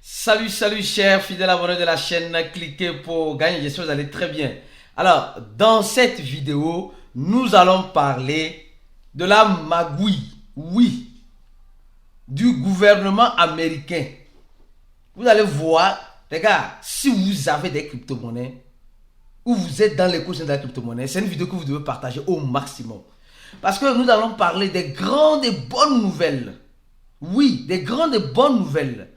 Salut chers fidèles abonnés de la chaîne, cliquez pour gagner, j'espère que vous allez très bien. Alors, dans cette vidéo, nous allons parler de la magouille, oui, du gouvernement américain. Vous allez voir, les gars, si vous avez des crypto-monnaies, ou vous êtes dans l'écosystème de la crypto-monnaie, c'est une vidéo que vous devez partager au maximum. Parce que nous allons parler des grandes et bonnes nouvelles. Oui, des grandes et bonnes nouvelles.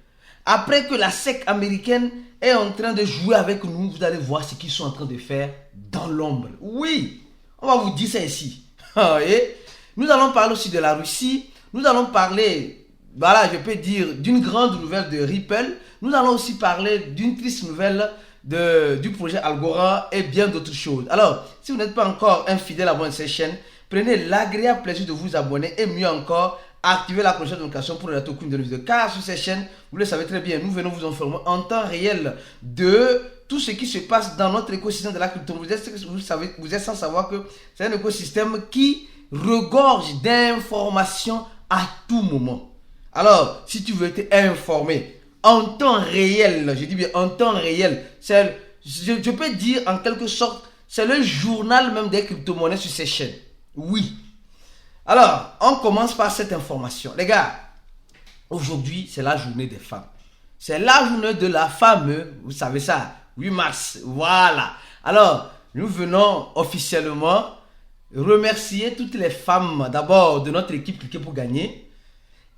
Après que la SEC américaine est en train de jouer avec nous, vous allez voir ce qu'ils sont en train de faire dans l'ombre. Oui, on va vous dire ça ici. Et nous allons parler aussi de la Russie. Nous allons parler, voilà, je peux dire, d'une grande nouvelle de Ripple. Nous allons aussi parler d'une triste nouvelle du projet Algorand et bien d'autres choses. Alors, si vous n'êtes pas encore un fidèle abonné de cette chaîne, prenez l'agréable plaisir de vous abonner et mieux encore, activez la cloche de notification pour ne rater aucune de nos vidéos. Car sur cette chaîne, vous le savez très bien, nous venons vous informer en temps réel de tout ce qui se passe dans notre écosystème de la crypto. Vous êtes sans savoir que c'est un écosystème qui regorge d'informations à tout moment. Alors, si tu veux être informé en temps réel, je dis bien en temps réel, je peux dire en quelque sorte, c'est le journal même des crypto-monnaies sur ces chaînes. Oui. Alors, on commence par cette information. Les gars, aujourd'hui, c'est la journée des femmes. C'est la journée de la femme, vous savez ça, 8 mars, voilà. Alors, nous venons officiellement remercier toutes les femmes, d'abord de notre équipe Cliquez pour gagner,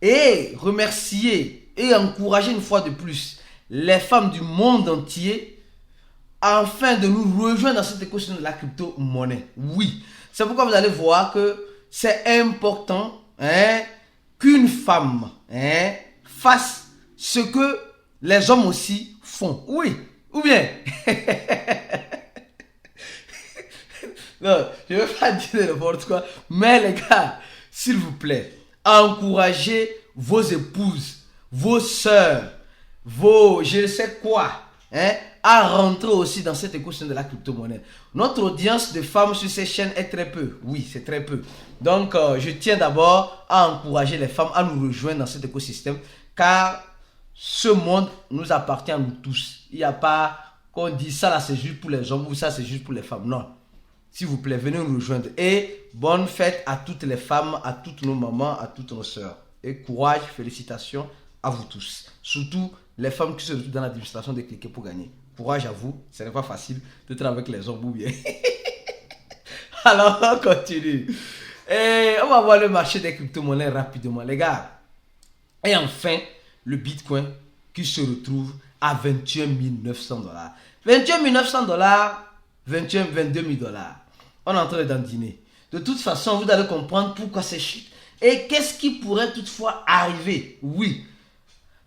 et remercier et encourager une fois de plus les femmes du monde entier afin de nous rejoindre dans cet écosystème de la crypto-monnaie. Oui, c'est pourquoi vous allez voir que c'est important qu'une femme fasse ce que les hommes aussi font. Oui, ou bien non, je ne vais pas dire n'importe quoi, mais les gars, s'il vous plaît, encouragez vos épouses, vos sœurs, vos je ne sais quoi, à rentrer aussi dans cet écosystème de la crypto-monnaie. Notre audience de femmes sur ces chaînes est très peu. Oui, c'est très peu. Donc, je tiens d'abord à encourager les femmes à nous rejoindre dans cet écosystème, car ce monde nous appartient à nous tous. Il n'y a pas qu'on dit ça là c'est juste pour les hommes ou ça c'est juste pour les femmes. Non. S'il vous plaît, venez nous rejoindre. Et bonne fête à toutes les femmes, à toutes nos mamans, à toutes nos sœurs. Et courage, félicitations à vous tous. Surtout les femmes qui se retrouvent dans l'administration de Cliquez pour gagner. Courage à vous, ce n'est pas facile de travailler avec les hommes ou bien. Alors, on continue. Et on va voir le marché des crypto-monnaies rapidement, les gars. Et enfin, le Bitcoin qui se retrouve à 21 900 $. 21 900 $, 22 000 $. On est en train d'en dîner. De toute façon, vous allez comprendre pourquoi c'est chute. Et qu'est-ce qui pourrait toutefois arriver? Oui.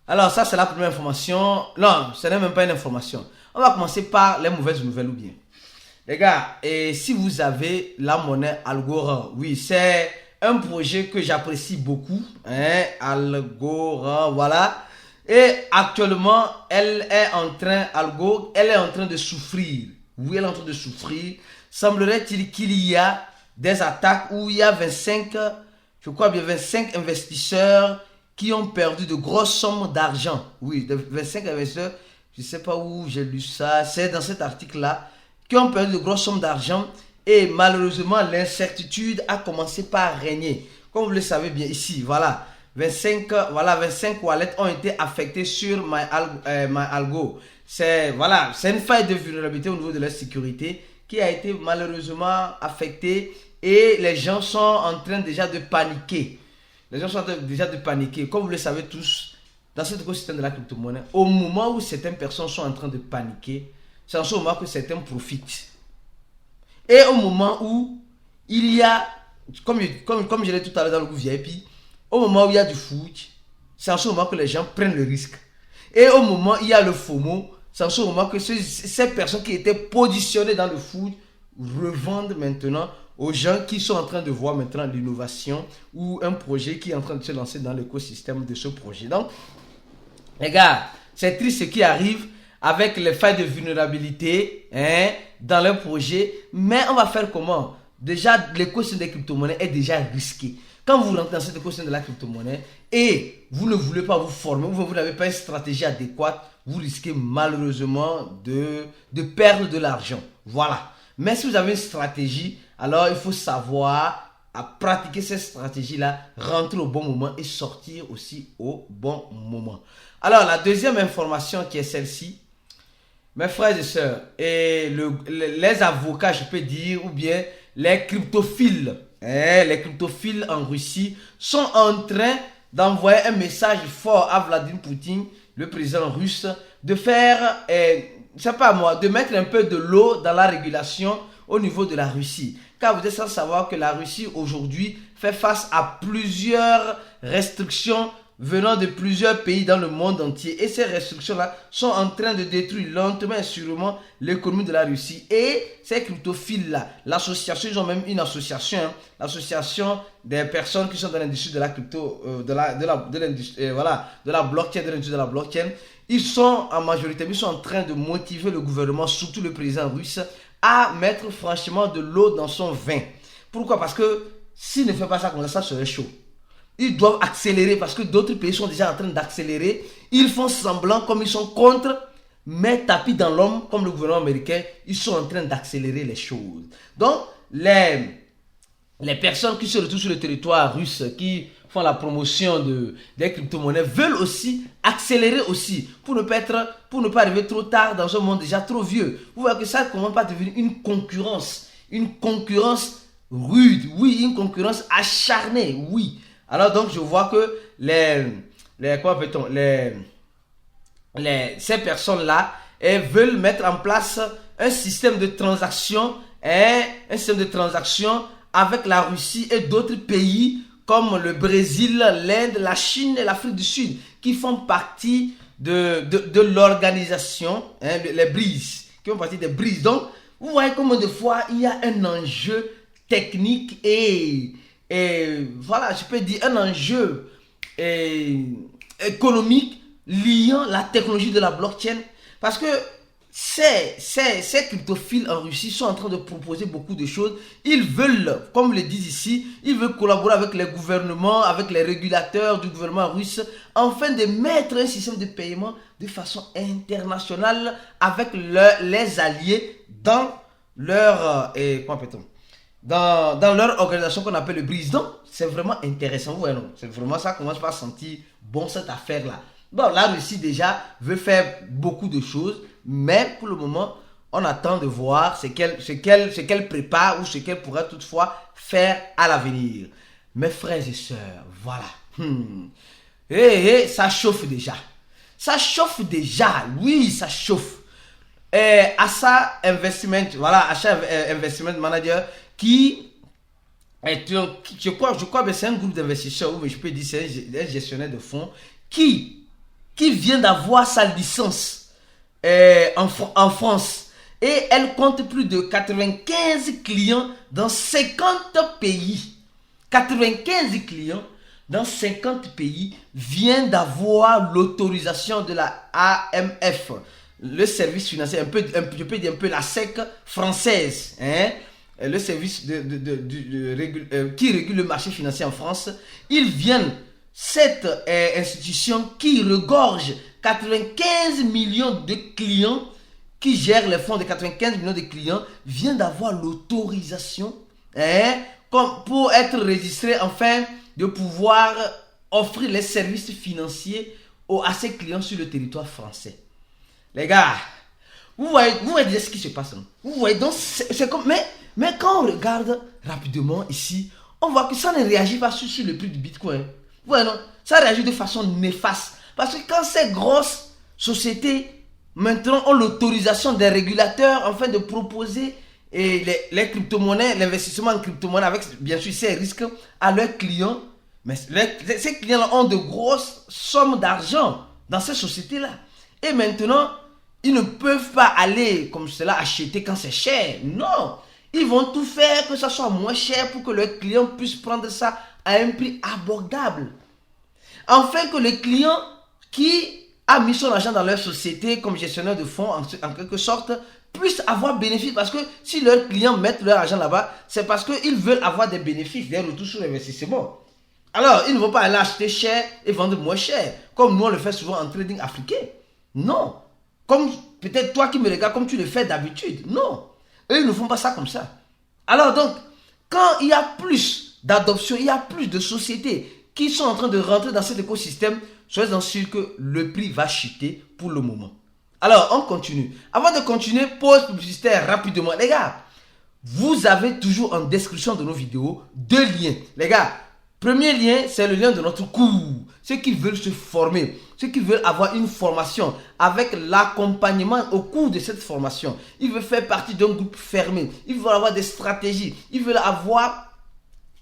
Alors, ça, c'est la première information. Non, ce n'est même pas une information. On va commencer par les mauvaises nouvelles ou bien. Les gars, et si vous avez la monnaie Algorand, oui, c'est un projet que j'apprécie beaucoup. Algorand, voilà. Et actuellement, elle est en train de souffrir. Oui, elle est en train de souffrir. Semblerait-il qu'il y a des attaques où il y a 25 investisseurs qui ont perdu de grosses sommes d'argent. Oui, de 25 investisseurs, je ne sais pas où j'ai lu ça, c'est dans cet article-là, qui ont perdu de grosses sommes d'argent et malheureusement, l'incertitude a commencé par régner. Comme vous le savez bien ici, voilà, 25 wallets ont été affectés sur MyAlgo. C'est une faille de vulnérabilité au niveau de la sécurité qui a été malheureusement affectée et les gens sont en train déjà de paniquer. Les gens sont en train déjà de paniquer. Comme vous le savez tous, dans cet écosystème de la crypto-monnaie, au moment où certaines personnes sont en train de paniquer, c'est en ce moment que certains profitent. Et au moment où il y a, comme je l'ai tout à l'heure dans le groupe VIP, au moment où il y a du foot, c'est en ce moment que les gens prennent le risque. Et au moment où il y a le FOMO, c'est en ce moment que ces personnes qui étaient positionnées dans le foot revendent maintenant aux gens qui sont en train de voir maintenant l'innovation ou un projet qui est en train de se lancer dans l'écosystème de ce projet. Donc, les gars, c'est triste ce qui arrive avec les failles de vulnérabilité dans le projet. Mais on va faire comment? Déjà, l'écosystème des crypto-monnaies est déjà risqué. Quand vous rentrez dans cette écosystème de la crypto-monnaie et vous ne voulez pas vous former, ou vous n'avez pas une stratégie adéquate, vous risquez malheureusement de perdre de l'argent. Voilà. Mais si vous avez une stratégie, alors il faut savoir à pratiquer cette stratégie-là, rentrer au bon moment et sortir aussi au bon moment. Alors, la deuxième information qui est celle-ci, mes frères et sœurs, et les avocats, je peux dire, ou bien les cryptophiles en Russie sont en train d'envoyer un message fort à Vladimir Poutine, le président russe, de faire, c'est pas moi, de mettre un peu de l'eau dans la régulation au niveau de la Russie. Car vous êtes sans savoir que la Russie aujourd'hui fait face à plusieurs restrictions venant de plusieurs pays dans le monde entier. Et ces restrictions-là sont en train de détruire lentement et sûrement l'économie de la Russie. Et ces cryptophiles-là, l'association, ils ont même une association, hein, l'association des personnes qui sont dans l'industrie de la crypto, de la blockchain, de l'industrie de la blockchain. Ils sont en majorité, ils sont en train de motiver le gouvernement, surtout le président russe, à mettre franchement de l'eau dans son vin. Pourquoi? Parce que s'il ne fait pas ça comme ça serait chaud. Ils doivent accélérer parce que d'autres pays sont déjà en train d'accélérer. Ils font semblant comme ils sont contre, mais tapis dans l'homme, comme le gouvernement américain, ils sont en train d'accélérer les choses. Donc, les personnes qui se retrouvent sur le territoire russe, qui font la promotion des crypto-monnaies, veulent aussi accélérer aussi pour ne pas arriver trop tard dans un monde déjà trop vieux. Vous voyez que ça commence à devenir une concurrence rude, oui, une concurrence acharnée, oui. Alors donc je vois que ces personnes-là veulent mettre en place un système de transaction, avec la Russie et d'autres pays comme le Brésil, l'Inde, la Chine et l'Afrique du Sud, qui font partie de l'organisation, les BRICS, qui font partie des BRICS. Donc, vous voyez combien de fois il y a un enjeu technique et voilà, je peux dire un enjeu économique liant la technologie de la blockchain. Parce que ces cryptophiles en Russie sont en train de proposer beaucoup de choses. Ils veulent, comme le disent ici, ils veulent collaborer avec les gouvernements, avec les régulateurs du gouvernement russe, afin de mettre un système de paiement de façon internationale avec les alliés dans leur, dans leur organisation qu'on appelle le BRICS. Donc, c'est vraiment intéressant. Vous voyez, non? C'est vraiment ça, commence pas à sentir bon cette affaire-là. Bon, la Russie déjà veut faire beaucoup de choses, mais pour le moment, on attend de voir ce qu'elle prépare ou ce qu'elle pourrait toutefois faire à l'avenir. Mes frères et sœurs, voilà. Ça chauffe déjà. Ça chauffe déjà, oui, ça chauffe. Assa Investment, voilà, Assa Investment Manager, qui est je crois que c'est un groupe d'investisseurs, ou je peux dire c'est un gestionnaire de fonds, qui vient d'avoir sa licence en France. Et elle compte plus de 95 clients dans 50 pays. 95 clients dans 50 pays viennent d'avoir l'autorisation de la AMF, le service financier, je peux dire un peu la SEC française, hein? Le service qui régule le marché financier en France. Ils viennent, cette institution qui regorge 95 millions de clients, qui gère les fonds de 95 millions de clients, vient d'avoir l'autorisation pour être registré, afin de pouvoir offrir les services financiers à ses clients sur le territoire français. Les gars, vous voyez déjà ce qui se passe. Non? Vous voyez, donc c'est comme, mais quand on regarde rapidement ici, on voit que ça ne réagit pas sur le prix du Bitcoin. Vous voyez, non? Ça réagit de façon néfaste. Parce que quand ces grosses sociétés maintenant ont l'autorisation des régulateurs afin de proposer les crypto-monnaies, l'investissement en crypto-monnaies avec bien sûr ces risques à leurs clients, mais ces clients ont de grosses sommes d'argent dans ces sociétés-là. Et maintenant, ils ne peuvent pas aller comme cela acheter quand c'est cher. Non, ils vont tout faire que ça soit moins cher pour que leurs clients puissent prendre ça à un prix abordable. Afin que le client qui a mis son argent dans leur société comme gestionnaire de fonds, en quelque sorte, puisse avoir bénéfice. Parce que si leurs clients mettent leur argent là-bas, c'est parce qu'ils veulent avoir des bénéfices, des retours sur l'investissement. Alors, ils ne vont pas aller acheter cher et vendre moins cher, comme nous on le fait souvent en trading africain. Non. Comme peut-être toi qui me regardes comme tu le fais d'habitude. Non. Eux, ils ne font pas ça comme ça. Alors donc, quand il y a plus d'adoption, il y a plus de sociétés qui sont en train de rentrer dans cet écosystème, soyez en sûr que le prix va chuter pour le moment. Alors, on continue. Avant de continuer, pause publicitaire rapidement. Les gars, vous avez toujours en description de nos vidéos 2 liens. Les gars, premier lien, c'est le lien de notre cours. Ceux qui veulent se former, ceux qui veulent avoir une formation avec l'accompagnement au cours de cette formation. Ils veulent faire partie d'un groupe fermé. Ils veulent avoir des stratégies. Ils veulent avoir,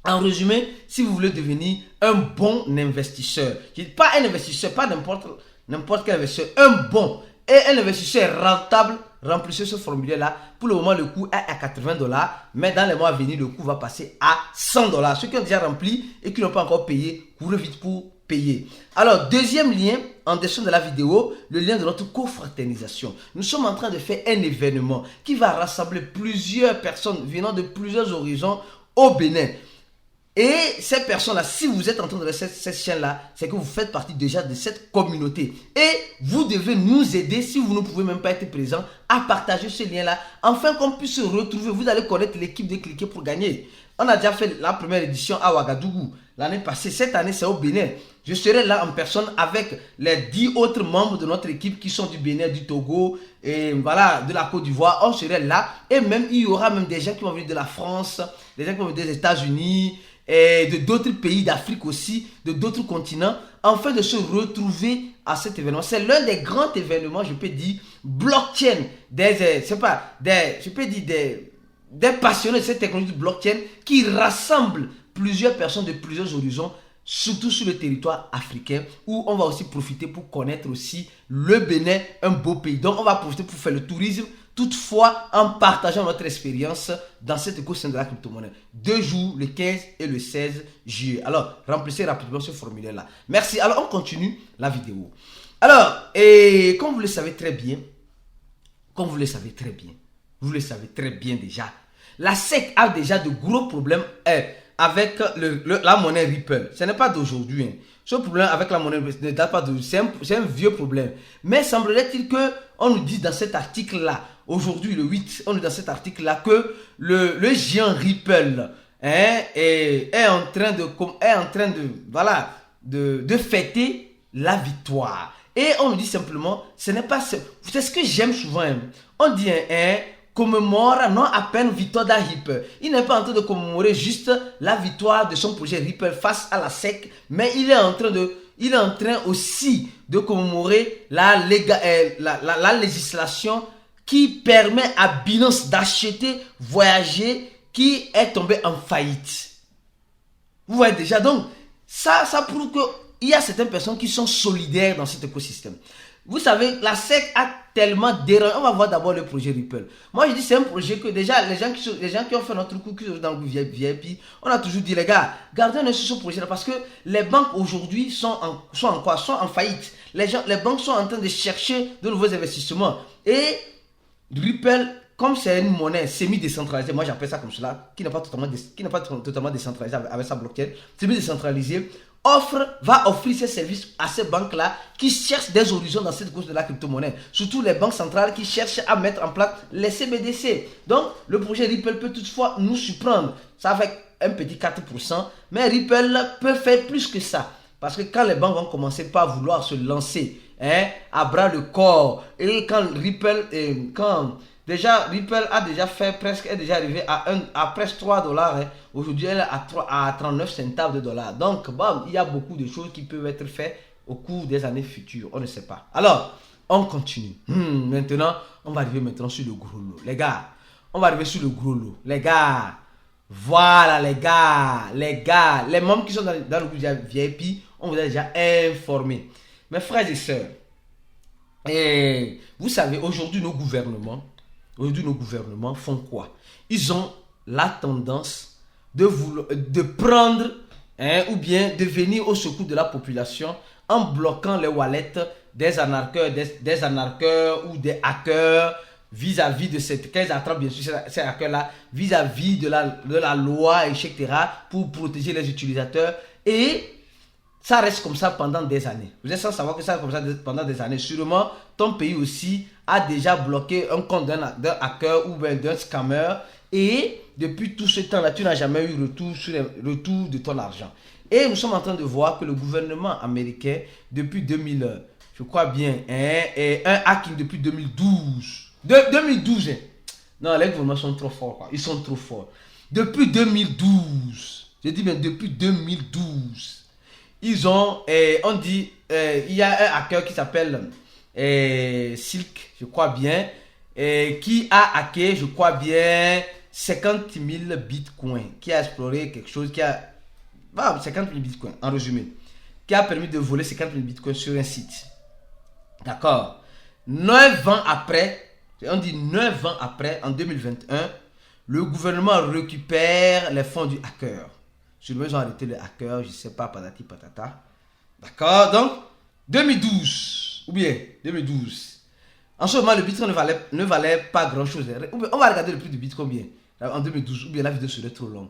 en résumé, si vous voulez devenir un bon investisseur. Je dis pas un investisseur, pas n'importe quel investisseur, un bon et un investisseur rentable. Remplissez ce formulaire-là. Pour le moment, le coût est à $80. Mais dans les mois à venir, le coût va passer à $100. Ceux qui ont déjà rempli et qui n'ont pas encore payé, courez vite pour payer. Alors, deuxième lien, en dessous de la vidéo, le lien de notre confraternisation. Nous sommes en train de faire un événement qui va rassembler plusieurs personnes venant de plusieurs horizons au Bénin. Et ces personnes-là, si vous êtes en train de cette chaîne-là, c'est que vous faites partie déjà de cette communauté. Et vous devez nous aider, si vous ne pouvez même pas être présent, à partager ce lien-là, afin qu'on puisse se retrouver. Vous allez connaître l'équipe de Cliquez pour gagner. On a déjà fait la première édition à Ouagadougou l'année passée. Cette année, c'est au Bénin. Je serai là en personne avec les 10 autres membres de notre équipe qui sont du Bénin, du Togo, et voilà, de la Côte d'Ivoire. On serait là. Et même, il y aura même des gens qui vont venir de la France, des gens qui vont venir des États-Unis, et de d'autres pays d'Afrique aussi, de d'autres continents, afin de se retrouver à cet événement. C'est l'un des grands événements, je peux dire, blockchain, des passionnés de cette technologie de blockchain qui rassemble plusieurs personnes de plusieurs horizons, surtout sur le territoire africain, où on va aussi profiter pour connaître aussi le Bénin, un beau pays. Donc on va profiter pour faire le tourisme, toutefois en partageant notre expérience dans cet écosystème de la crypto-monnaie. 2 jours, le 15 et le 16 juillet. Alors, remplissez rapidement ce formulaire-là. Merci. Alors, on continue la vidéo. Alors, et comme vous le savez très bien, vous le savez très bien déjà, la SEC a déjà de gros problèmes avec la monnaie Ripple. Ce n'est pas d'aujourd'hui. Hein. Ce problème avec la monnaie ne date pas d'aujourd'hui. C'est un vieux problème. Mais semblerait-il qu'on nous dise dans cet article-là, aujourd'hui le 8, on est dans cet article-là que le géant Ripple est en train de fêter la victoire. Et on nous dit simplement, c'est ce que j'aime souvent. Hein. On dit, commémore non à peine victoire de Ripple. Il n'est pas en train de commémorer juste la victoire de son projet Ripple face à la SEC, mais il est en train aussi de commémorer la législation qui permet à Binance d'acheter Voyager qui est tombé en faillite. Vous voyez déjà, donc ça prouve qu'il y a certaines personnes qui sont solidaires dans cet écosystème. Vous savez, la SEC a tellement dérangé. On va voir d'abord le projet Ripple. Moi, je dis c'est un projet que déjà, les gens qui ont fait notre coup, qui sont dans le VIP, on a toujours dit, les gars, gardez un œil sur ce projet-là parce que les banques aujourd'hui sont en quoi? Sont en faillite. Les banques sont en train de chercher de nouveaux investissements. Et Ripple, comme c'est une monnaie semi-décentralisée, moi j'appelle ça comme cela, qui n'est pas totalement décentralisée avec sa blockchain, semi-décentralisée, va offrir ses services à ces banques-là qui cherchent des horizons dans cette course de la crypto-monnaie. Surtout les banques centrales qui cherchent à mettre en place les CBDC. Donc, le projet Ripple peut toutefois nous surprendre. Ça fait un petit 4%, mais Ripple peut faire plus que ça. Parce que quand les banques vont commencer par vouloir se lancer à bras le corps, et quand Ripple est déjà arrivé à presque $3. Aujourd'hui, elle est à 39 centimes de dollars. Donc, bon, il y a beaucoup de choses qui peuvent être faites au cours des années futures. On ne sait pas. Alors, on continue. Maintenant, on va arriver sur le gros lot. Les gars, on va arriver sur le gros lot. Les gars, voilà les gars. Les membres qui sont dans le groupe VIP, on vous a déjà informé. Mes frères et sœurs, vous savez, aujourd'hui, nos gouvernements font quoi? Ils ont la tendance de prendre ou bien de venir au secours de la population en bloquant les wallets des anarcheurs ou des hackers vis-à-vis de cette qu'ils attrapent bien sûr ces hackers là vis-à-vis de la loi, etc., pour protéger les utilisateurs. Et ça reste comme ça pendant des années. Vous êtes sans savoir que ça reste comme ça pendant des années. Sûrement, ton pays aussi a déjà bloqué un compte d'un hacker ou d'un scammer. Et depuis tout ce temps-là, tu n'as jamais eu retour sur le retour de ton argent. Et nous sommes en train de voir que le gouvernement américain, depuis 2000, je crois bien, un hacking depuis 2012. 2012, hein. Non, les gouvernements sont trop forts, quoi. Ils sont trop forts. Depuis 2012, je dis bien depuis 2012. Ils ont, on dit, il y a un hacker qui s'appelle Silk, je crois bien, qui a hacké, je crois bien, 50 000 bitcoins, qui a exploré quelque chose, qui a, 50 000 bitcoins, en résumé, qui a permis de voler 50 000 bitcoins sur un site. D'accord. 9 ans après, on dit 9 ans après, en 2021, le gouvernement récupère les fonds du hacker. Sûrement, ils ont arrêté le hacker, je ne sais pas, patati patata. D'accord, donc, 2012, ou bien 2012. En ce moment, le bitcoin ne valait pas grand-chose. On va regarder le prix du bitcoin bien, en 2012, ou bien la vidéo serait trop longue.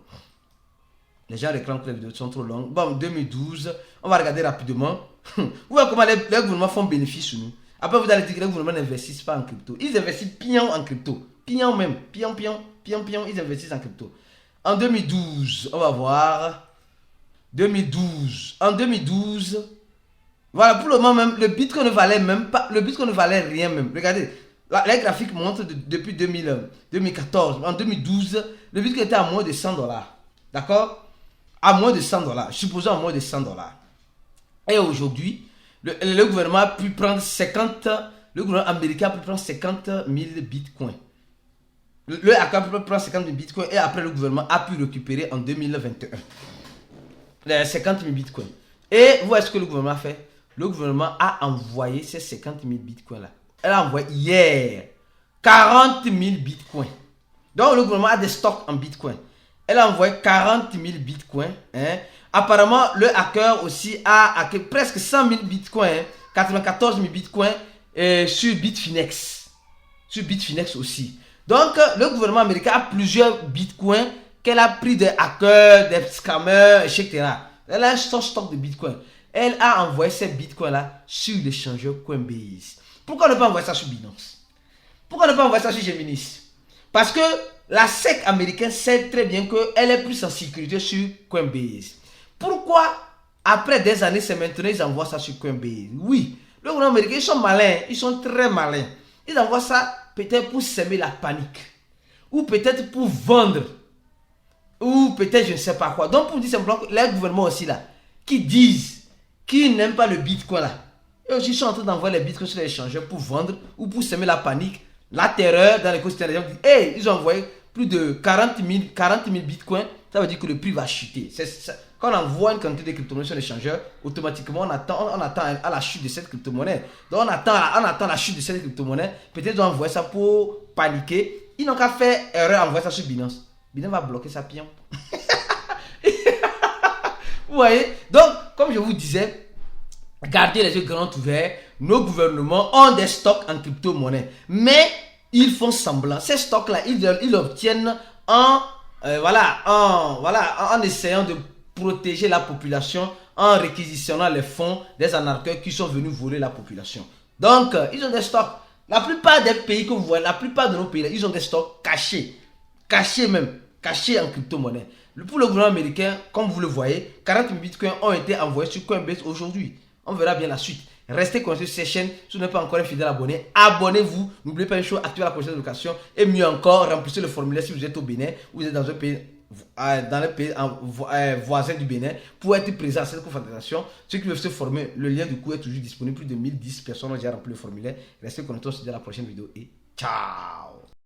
Les gens réclament que les vidéos sont trop longues. Bon, en 2012, on va regarder rapidement. Vous voyez comment les gouvernements font bénéfice sur nous. Après, vous allez dire que les gouvernements n'investissent pas en crypto. Ils investissent pion en crypto. Pion même. Pion, ils investissent en crypto. En 2012, on va voir. 2012. En 2012, voilà, pour le moment même, le bitcoin ne valait même pas. Le bitcoin ne valait rien même. Regardez, les graphiques montrent depuis 2014. En 2012, le bitcoin était à moins de $100. D'accord? À moins de $100. Supposons à moins de $100. Et aujourd'hui, le gouvernement a pu prendre 50. Le gouvernement américain a pu prendre 50 000 bitcoins. Le hacker a pu prendre 50 000 bitcoins et après le gouvernement a pu récupérer en 2021 les 50 000 bitcoins. Et vous voyez ce que le gouvernement a fait? Le gouvernement a envoyé ces 50 000 bitcoins là. Elle a envoyé hier 40 000 bitcoins. Donc le gouvernement a des stocks en bitcoin. Elle a envoyé 40 000 bitcoins. Hein. Apparemment, le hacker aussi a hacké presque 100 000 bitcoins. Hein, 94 000 bitcoins sur Bitfinex. Sur Bitfinex aussi. Donc, le gouvernement américain a plusieurs bitcoins qu'elle a pris des hackers, des scammers, etc. Elle a son stock de bitcoins. Elle a envoyé ces bitcoins-là sur l'échangeur Coinbase. Pourquoi ne pas envoyer ça sur Binance? Pourquoi ne pas envoyer ça sur Geminis? Parce que la SEC américaine sait très bien qu'elle est plus en sécurité sur Coinbase. Pourquoi, après des années, c'est maintenant ils envoient ça sur Coinbase? Oui, le gouvernement américain, ils sont malins, ils sont très malins. Ils envoient ça peut-être pour semer la panique. Ou peut-être pour vendre. Ou peut-être je ne sais pas quoi. Donc pour dire simplement que les gouvernements aussi là, qui disent qu'ils n'aiment pas le bitcoin là, et aussi ils sont en train d'envoyer les bitcoins sur les échangeurs pour vendre ou pour semer la panique, la terreur dans l'écosystème. Les gens disent, hey, ils ont envoyé plus de 40 000 bitcoins, ça veut dire que le prix va chuter. Quand on envoie une quantité de crypto-monnaies sur l'échangeur, automatiquement on attend à la chute de cette crypto-monnaie. Donc on attend la chute de cette crypto-monnaie. Peut-être ils ont envoyé ça pour paniquer. Ils n'ont qu'à faire erreur, envoyer ça sur Binance. Binance va bloquer sa pion. Vous voyez? Donc, comme je vous disais, gardez les yeux grands ouverts. Nos gouvernements ont des stocks en crypto-monnaie. Mais ils font semblant. Ces stocks-là, ils obtiennent en essayant de protéger la population, en réquisitionnant les fonds des anarcheurs qui sont venus voler la population. Donc, ils ont des stocks. La plupart des pays que vous voyez, la plupart de nos pays, ils ont des stocks cachés. Cachés en crypto-monnaie. Pour le gouvernement américain, comme vous le voyez, 40 000 bitcoins ont été envoyés sur Coinbase aujourd'hui. On verra bien la suite. Restez connectés sur cette chaîne. Si vous n'êtes pas encore un fidèle abonné, abonnez-vous. N'oubliez pas une chose, activez la cloche de notification. Et mieux encore, remplissez le formulaire si vous êtes au Bénin ou vous êtes dans un pays, voisin du Bénin pour être présent à cette confédération. Ceux qui veulent se former, le lien du cours est toujours disponible. Plus de 1010 personnes ont déjà rempli le formulaire. Restez connectés, on se dit à la prochaine vidéo et ciao.